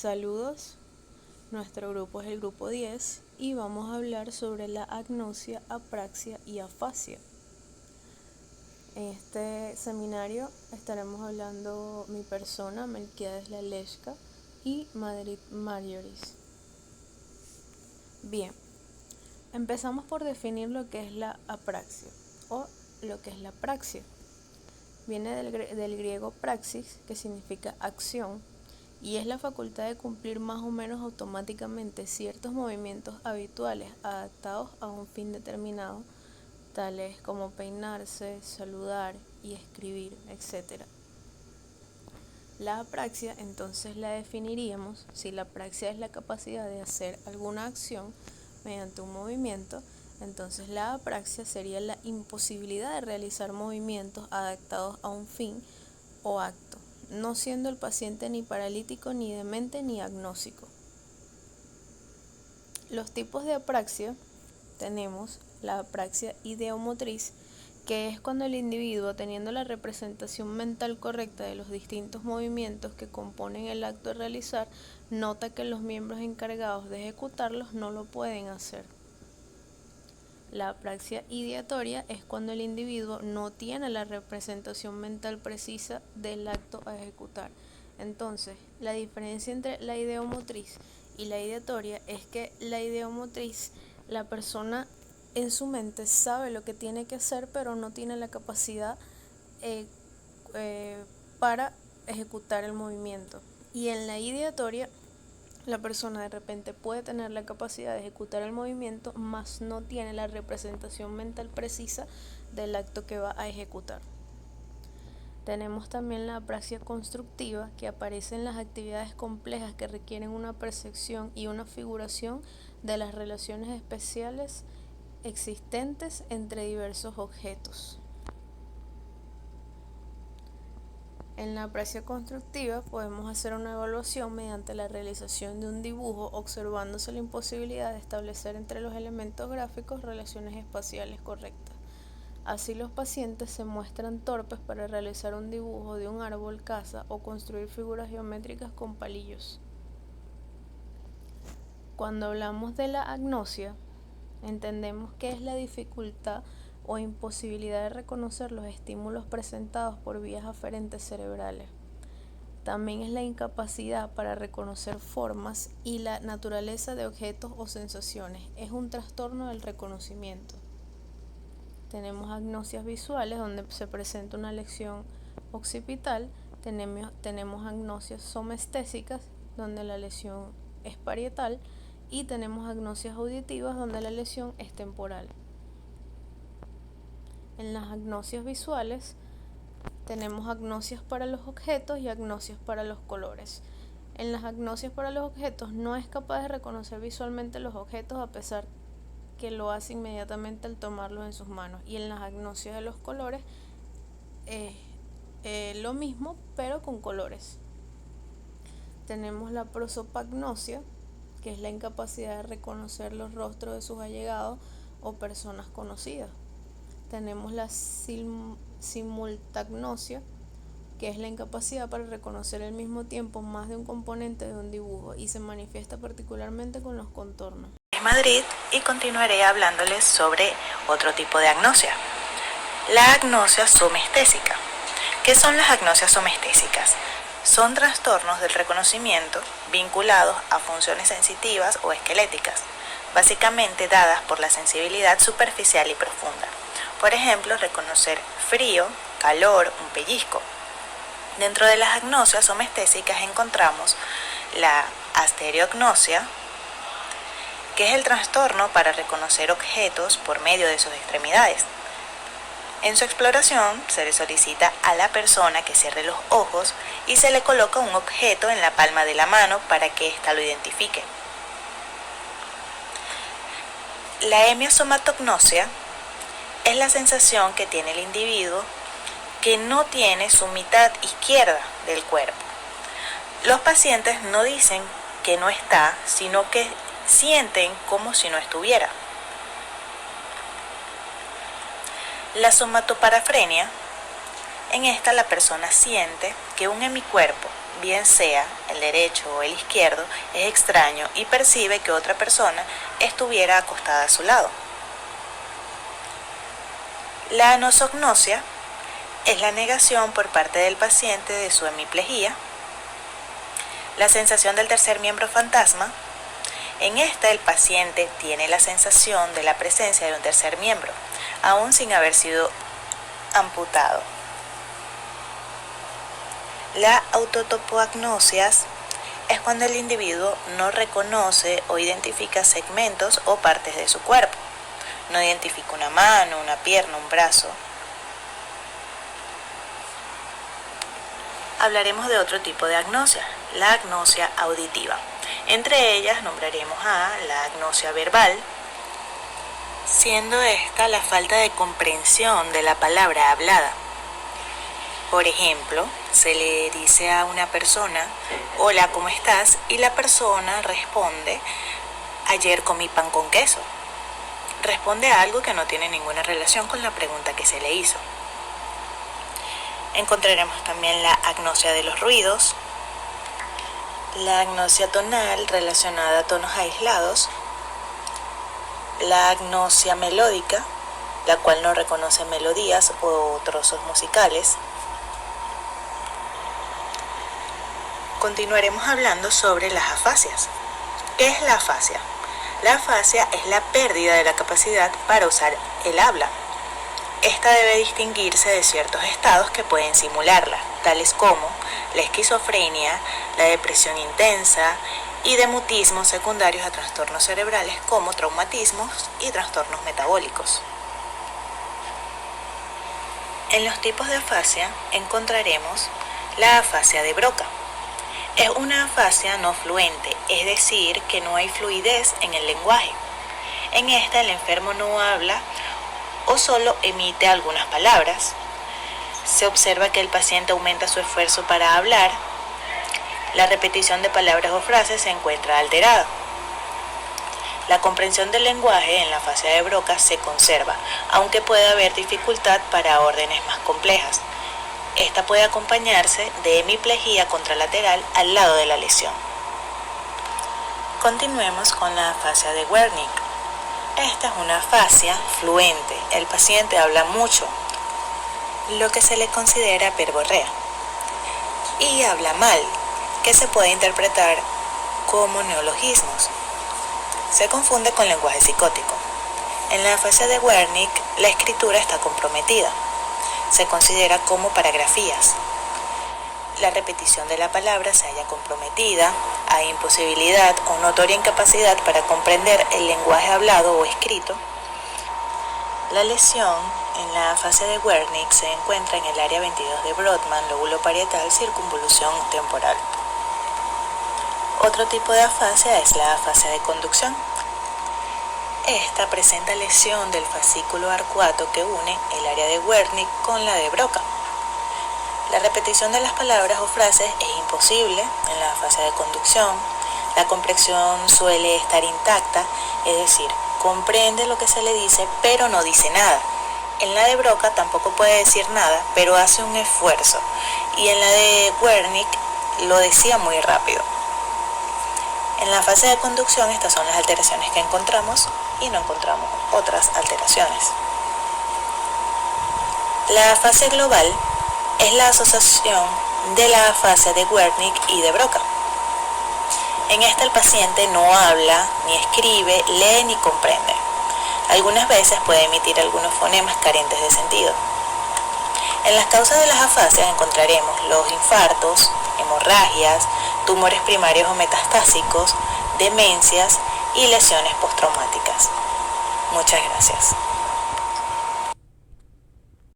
Saludos, nuestro grupo es el grupo 10 y vamos a hablar sobre la agnosia, apraxia y afasia. En este seminario estaremos hablando mi persona, Melquiades Laleshka, y Madrid Marjoris. Bien, empezamos por definir lo que es la apraxia o lo que es la praxia. Viene del griego praxis, que significa acción, y es la facultad de cumplir más o menos automáticamente ciertos movimientos habituales adaptados a un fin determinado, tales como peinarse, saludar y escribir, etc. La apraxia entonces la definiríamos, si la apraxia es la capacidad de hacer alguna acción mediante un movimiento, entonces la apraxia sería la imposibilidad de realizar movimientos adaptados a un fin o acto, no siendo el paciente ni paralítico, ni demente, ni agnóstico. Los tipos de apraxia tenemos la apraxia ideomotriz, que es cuando el individuo, teniendo la representación mental correcta de los distintos movimientos que componen el acto a realizar, nota que los miembros encargados de ejecutarlos no lo pueden hacer. La apraxia ideatoria es cuando el individuo no tiene la representación mental precisa del acto a ejecutar. Entonces, la diferencia entre la ideomotriz y la ideatoria es que la ideomotriz, la persona en su mente sabe lo que tiene que hacer, pero no tiene la capacidad para ejecutar el movimiento. Y en la ideatoria, la persona de repente puede tener la capacidad de ejecutar el movimiento, mas no tiene la representación mental precisa del acto que va a ejecutar. Tenemos también la apraxia constructiva, que aparece en las actividades complejas que requieren una percepción y una figuración de las relaciones especiales existentes entre diversos objetos. En la apraxia constructiva podemos hacer una evaluación mediante la realización de un dibujo, observándose la imposibilidad de establecer entre los elementos gráficos relaciones espaciales correctas. Así, los pacientes se muestran torpes para realizar un dibujo de un árbol, casa o construir figuras geométricas con palillos. Cuando hablamos de la agnosia, entendemos que es la dificultad o imposibilidad de reconocer los estímulos presentados por vías aferentes cerebrales. También es la incapacidad para reconocer formas y la naturaleza de objetos o sensaciones. Es un trastorno del reconocimiento. Tenemos agnosias visuales, donde se presenta una lesión occipital. Tenemos agnosias somestésicas, donde la lesión es parietal, y tenemos agnosias auditivas, donde la lesión es temporal. En las agnosias visuales tenemos agnosias para los objetos y agnosias para los colores. En las agnosias para los objetos no es capaz de reconocer visualmente los objetos, a pesar que lo hace inmediatamente al tomarlos en sus manos. Y en las agnosias de los colores lo mismo, pero con colores. Tenemos la prosopagnosia, que es la incapacidad de reconocer los rostros de sus allegados o personas conocidas. Tenemos la simultagnosia, que es la incapacidad para reconocer al mismo tiempo más de un componente de un dibujo, y se manifiesta particularmente con los contornos. Madrid, y continuaré hablándoles sobre otro tipo de agnosia, la agnosia somestésica. ¿Qué son las agnosias somestésicas? Son trastornos del reconocimiento vinculados a funciones sensitivas o esqueléticas, básicamente dadas por la sensibilidad superficial y profunda. Por ejemplo, reconocer frío, calor, un pellizco. Dentro de las agnosias somestésicas encontramos la astereognosia, que es el trastorno para reconocer objetos por medio de sus extremidades. En su exploración se le solicita a la persona que cierre los ojos y se le coloca un objeto en la palma de la mano para que ésta lo identifique. La hemiosomatognosia es la sensación que tiene el individuo que no tiene su mitad izquierda del cuerpo. Los pacientes no dicen que no está, sino que sienten como si no estuviera. La somatoparafrenia, en esta la persona siente que un hemicuerpo bien sea el derecho o el izquierdo, es extraño y percibe que otra persona estuviera acostada a su lado. La anosognosia es la negación por parte del paciente de su hemiplegia. La sensación del tercer miembro fantasma. En esta el paciente tiene la sensación de la presencia de un tercer miembro, aún sin haber sido amputado. La autotopoagnosia es cuando el individuo no reconoce o identifica segmentos o partes de su cuerpo. No identifica una mano, una pierna, un brazo. Hablaremos de otro tipo de agnosia, la agnosia auditiva. Entre ellas nombraremos a la agnosia verbal, siendo esta la falta de comprensión de la palabra hablada. Por ejemplo, se le dice a una persona, hola, ¿cómo estás? Y la persona responde, ayer comí pan con queso. Responde a algo que no tiene ninguna relación con la pregunta que se le hizo. Encontraremos también la agnosia de los ruidos, la agnosia tonal relacionada a tonos aislados, la agnosia melódica, la cual no reconoce melodías o trozos musicales. Continuaremos hablando sobre las afasias. ¿Qué es la afasia? La afasia es la pérdida de la capacidad para usar el habla. Esta debe distinguirse de ciertos estados que pueden simularla, tales como la esquizofrenia, la depresión intensa y de mutismos secundarios a trastornos cerebrales como traumatismos y trastornos metabólicos. En los tipos de afasia encontraremos la afasia de Broca. Es una afasia no fluente, es decir, que no hay fluidez en el lenguaje. En esta el enfermo no habla o solo emite algunas palabras. Se observa que el paciente aumenta su esfuerzo para hablar. La repetición de palabras o frases se encuentra alterada. La comprensión del lenguaje en la afasia de Broca se conserva, aunque puede haber dificultad para órdenes más complejas. Esta puede acompañarse de hemiplegia contralateral al lado de la lesión. Continuemos con la afasia de Wernicke. Esta es una afasia fluente. El paciente habla mucho, lo que se le considera verborrea, y habla mal, que se puede interpretar como neologismos. Se confunde con lenguaje psicótico. En la afasia de Wernicke, la escritura está comprometida. Se considera como paragrafías. La repetición de la palabra se halla comprometida, hay imposibilidad o notoria incapacidad para comprender el lenguaje hablado o escrito. La lesión en la afasia de Wernicke se encuentra en el área 22 de Brodmann, lóbulo parietal, circunvolución temporal. Otro tipo de afasia es la afasia de conducción. Esta presenta lesión del fascículo arcuato que une el área de Wernicke con la de Broca. La repetición de las palabras o frases es imposible en la afasia de conducción. La comprensión suele estar intacta, es decir, comprende lo que se le dice, pero no dice nada. En la de Broca tampoco puede decir nada, pero hace un esfuerzo. Y en la de Wernicke lo decía muy rápido. En la fase de conducción estas son las alteraciones que encontramos y no encontramos otras alteraciones. La afasia global es la asociación de la afasia de Wernicke y de Broca. En esta el paciente no habla, ni escribe, lee ni comprende. Algunas veces puede emitir algunos fonemas carentes de sentido. En las causas de las afasias encontraremos los infartos, hemorragias, tumores primarios o metastásicos, demencias y lesiones postraumáticas. Muchas gracias.